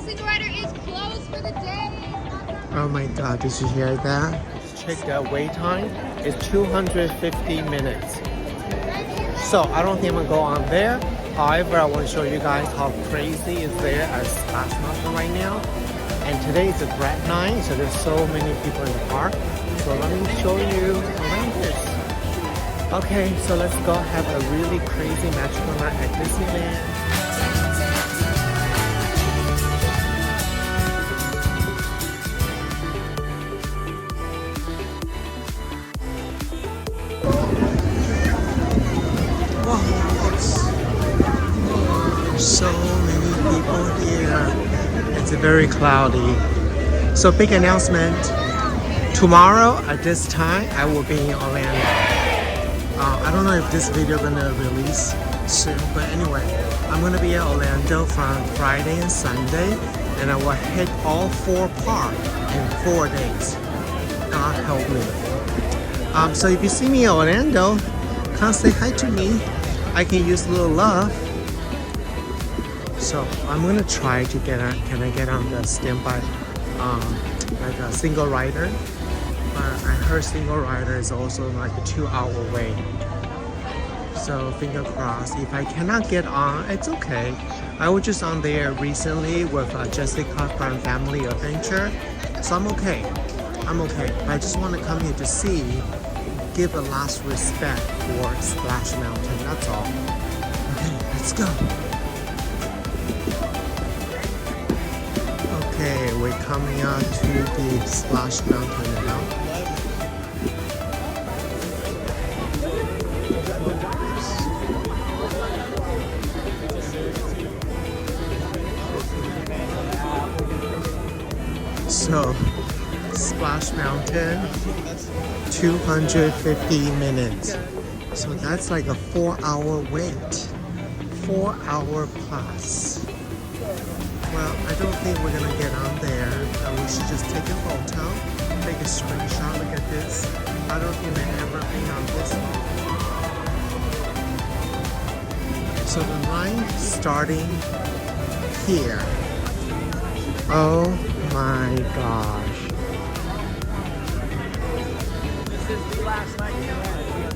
Single rider is closed for the day. Oh my god, did you hear that? Check the wait time. It's 250 minutes. So I don't think I'm gonna go on there. However, I want to show you guys how crazy is there at Splash Mountain right now. And today is a grad night, so there's so many people in the park. So let me show you around this. Okay, so let's go have a really crazy magical night at Disneyland. So many people here. It's very cloudy. So big announcement. Tomorrow at this time, I will be in Orlando. I don't know if this video gonna release soon, but anyway, I'm gonna be in Orlando from Friday and Sunday, and I will hit all 4 parks in 4 days. God help me. So if you see me in Orlando, come say hi to me. I can use a little love. So I'm gonna try to get on. Can I get on the standby, like a single rider? But I heard single rider is also like a 2-hour wait. So finger crossed. If I cannot get on, it's okay. I was just on there recently with Jessica from Family Adventure, so I'm okay. I'm okay. I just want to come here to see, give a last respect for Splash Mountain. That's all. Okay, let's go. Okay, we're coming on to the Splash Mountain now. So, Splash Mountain, 250 minutes. So that's like a 4-hour wait. 4-hour plus. Well, I don't think we're gonna get on there. We should just take a photo, take a screenshot. Look at this. I don't think they've ever been on this one. So the line starting here. Oh my gosh.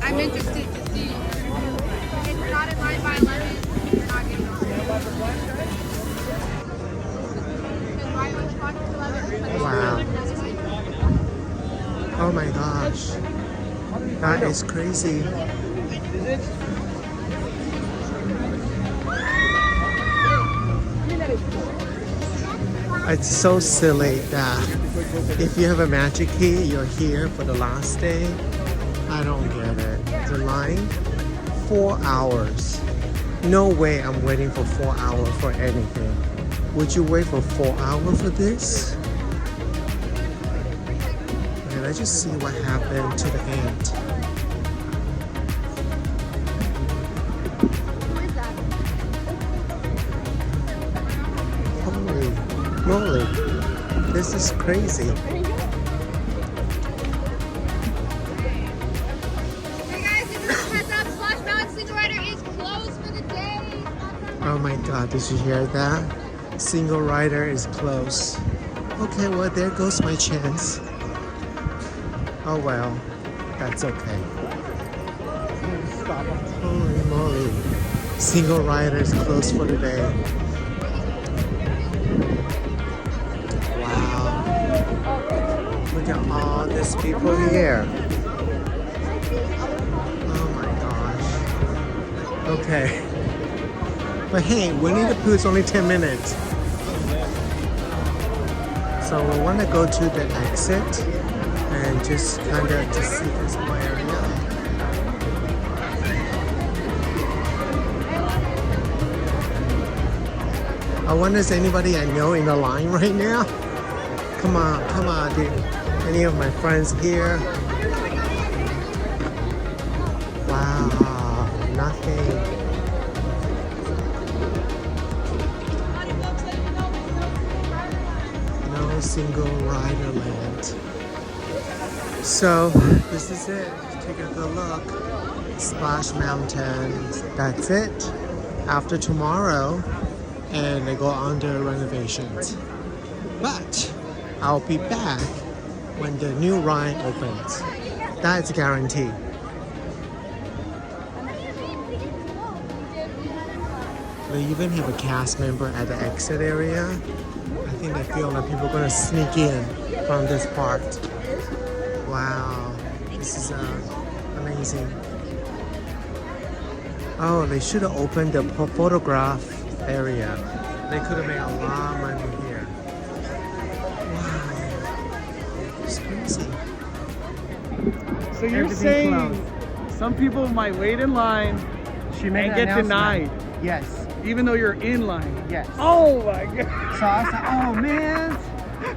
I'm interested to see. If you're not in line by 11, you're not getting on. Wow. Oh my gosh. That is crazy. It's so silly that if you have a magic key, you're here for the last day. I don't get it. The line, 4 hours. No way I'm waiting for 4 hours for anything. Would you wait for 4 hours for this? Okay, let's just see what happened to the ant. Holy moly, this is crazy. Hey guys, this is a heads up. Splash Mountain Single Rider is closed for the day. Oh my god, did you hear that? Single rider is closed. Okay, well there goes my chance. Oh well, that's okay. Holy moly. Single rider is closed for the day. Wow. Look at all these people here. Oh my gosh. Okay. But hey, Winnie the Pooh is only 10 minutes. So we want to go to the exit and just kind of to see this whole area. I wonder if anybody I know in the line right now. Come on, dude. Any of my friends here? Wow, nothing. Single rider land. So this is it. Take a good look. Splash Mountain. That's it. After tomorrow, and they go under renovations. But I'll be back when the new ride opens. That's a guarantee. They even have a cast member at the exit area. I think they feel like people are gonna sneak in from this part. Wow, this is amazing. Oh, they should have opened the photograph area. They could have made a lot of money here. Wow, it's crazy. So you're Everything saying closed. some people might wait in line She made and an get announcement. denied, Yes, even though you're in line? yes. Oh my god. So I was like, oh man.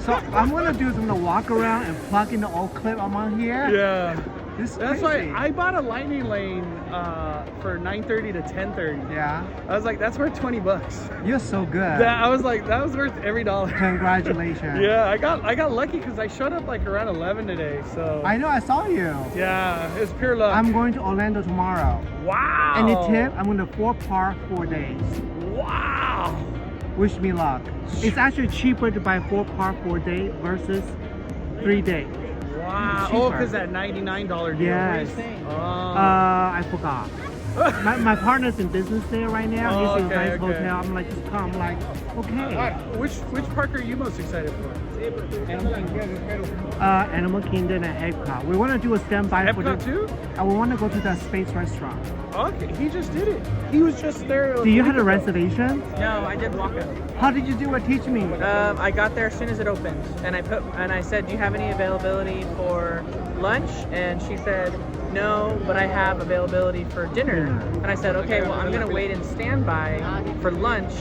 So I'm gonna do is I'm gonna walk around and plug in the old clip I'm on here. Yeah. This is That's crazy. why I bought a lightning lane for 9:30 to 10:30. Yeah, I was like, that's worth $20. you're so good. I was like, that was worth every dollar. Congratulations. Yeah, I got lucky because I showed up like around 11 today. So I know, I saw you. yeah, it's pure luck. I'm going to Orlando tomorrow. Wow. Any tip? I'm going to 4-park 4 days. Wow. Wish me luck. It's actually cheaper to buy 4-park 4 days versus 3 days. Wow. It's Oh, cheaper. because that $99 deal. Yes. What are you saying? I forgot. my partner's in business there right now. Oh, He's in a okay, nice okay. hotel. I'm like, just come. I'm like, okay. Which park are you most excited for? Animal Kingdom and Epcot. We want to do a standby for the. Epcot too? We want to go to that space restaurant. Okay, he just did it. He was just there. Do you have a reservation? No, I did walk up. How did you do it? Teach me. I got there as soon as it opened, and I said, "Do you have any availability for lunch?" And she said, "No, but I have availability for dinner." And I said, "Okay, well, I'm gonna wait in standby for lunch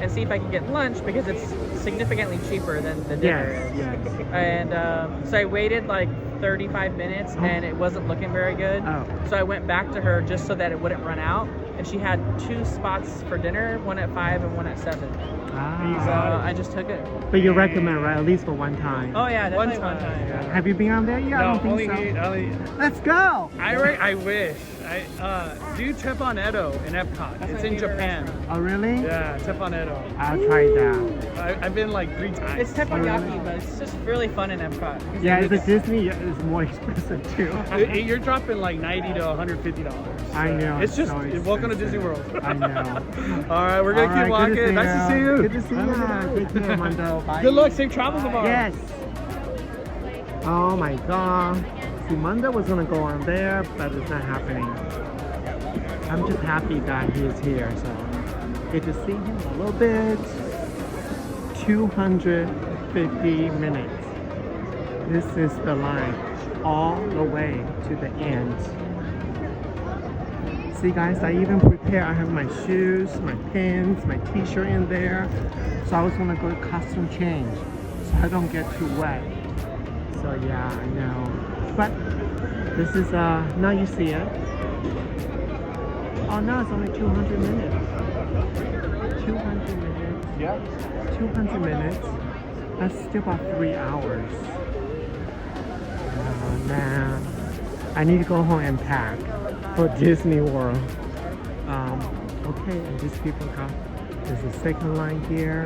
and see if I can get lunch because it's significantly cheaper than the dinner." Yes, is." yes. And so I waited like 35 minutes, and it wasn't looking very good. Oh. So I went back to her just so that it wouldn't run out, and she had 2 spots for dinner, one at 5 and one at 7. So Ah. I just took it. But you recommend, right? At least for one time. Oh yeah, definitely One one time, time. yeah. Have you been on there yet? I No, don't think so. only Let's go. I wish. Do Teppanyaki in Epcot. That's It's my in favorite Japan. restaurant. Oh, really? Yeah, Teppanyaki. I'll try that. I've been like 3 times. It's teppanyaki, but it's just really fun in Epcot. Yeah, it's a Disney. It's more expensive too. You're dropping like $90 to $150. I know. It's just so welcome to expensive. Disney World. I know. All right, we're gonna keep Alright, good walking. Nice to see you. Good to see you. Take care, Mondo. Bye. Good luck. Safe travels tomorrow. Yes. Oh my God. See, Mondo was gonna go on there, but it's not happening. I'm just happy that he is here, so get to see him a little bit. 250 minutes. This is the line all the way to the end. See guys, I even prepare. I have my shoes, my pins, my t-shirt in there. So I was gonna go costume change so I don't get too wet. So yeah, I know. But this is now you see it. Oh no, it's only 200 minutes. 200 minutes. Yeah. 200 minutes. That's still about 3 hours. Oh man. I need to go home and pack for Disney World. Okay, and these people got, there's a second line here.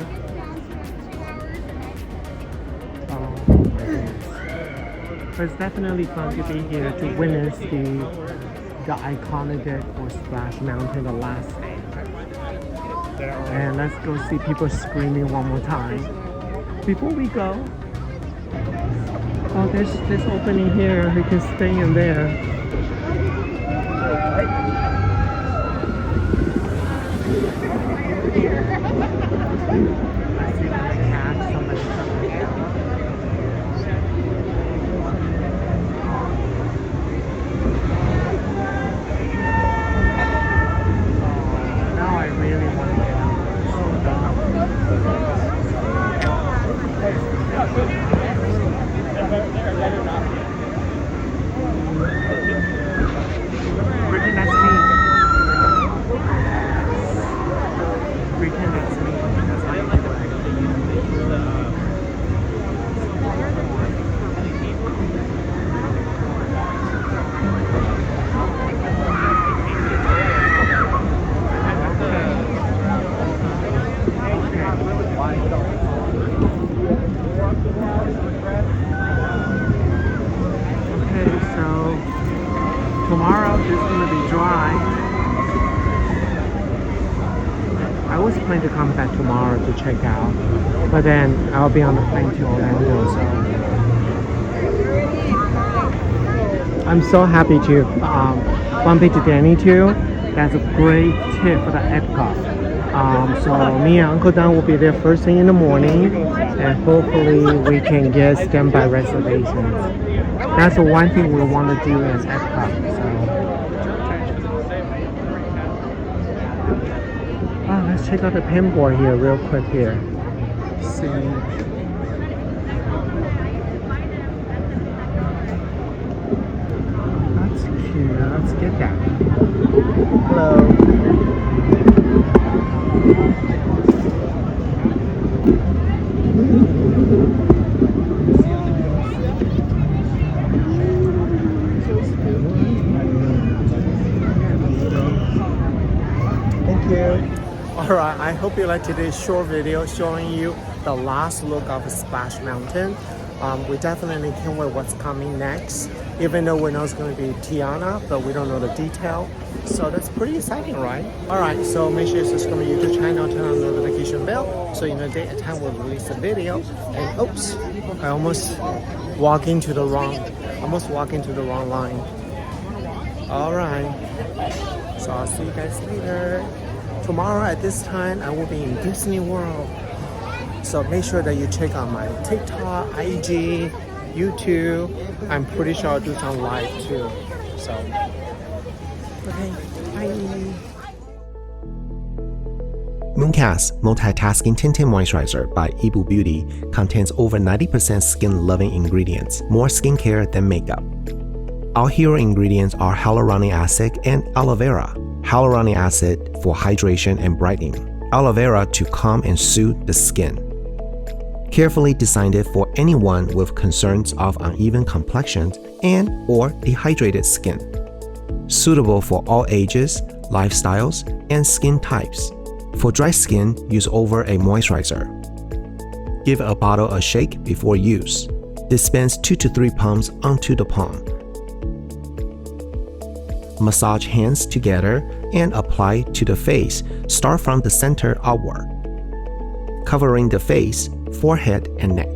Oh my goodness. But it's definitely fun to be here to witness the iconic or Splash Mountain the last day. And let's go see people screaming one more time. Before we go, oh, there's this opening here. We can stay in there. I see my cat. Somebody coming down. Now I really want to get out. So Pretend that's me. Pretend that's me. That's how you like it. plan to come back tomorrow to check out, but then I'll be on the plane to Orlando. So I'm so happy to bump into Danny too. That's a great tip for the Epcot. So me and Uncle Don will be there first thing in the morning, and hopefully we can get standby reservations. That's the one thing we want to do as Epcot. So let's check out the pinboard here real quick here. See. That's cute. Let's get that. Hello. Thank you. Alright, I hope you liked today's short video showing you the last look of Splash Mountain. We definitely can't wait what's coming next, even though we know it's going to be Tiana, but we don't know the detail. So that's pretty exciting, right? Alright, so make sure you subscribe to my YouTube channel, turn on the notification bell, so you know the date and time we'll release a video. And oops, I almost walked into the wrong line. Alright, so I'll see you guys later. Tomorrow at this time, I will be in Disney World. So make sure that you check out my TikTok, IG, YouTube. I'm pretty sure I'll do some live too. So, okay, bye. Mooncast Multitasking Tinted Moisturizer by Yibu Beauty contains over 90% skin-loving ingredients, more skincare than makeup. Our hero ingredients are hyaluronic acid and aloe vera. Hyaluronic acid for hydration and brightening, aloe vera to calm and soothe the skin. Carefully designed it for anyone with concerns of uneven complexions and or dehydrated skin. Suitable for all ages, lifestyles, and skin types. For dry skin, use over a moisturizer. Give a bottle a shake before use. Dispense 2 to 3 pumps onto the palm. Massage hands together and apply to the face. Start from the center outward, covering the face, forehead, and neck.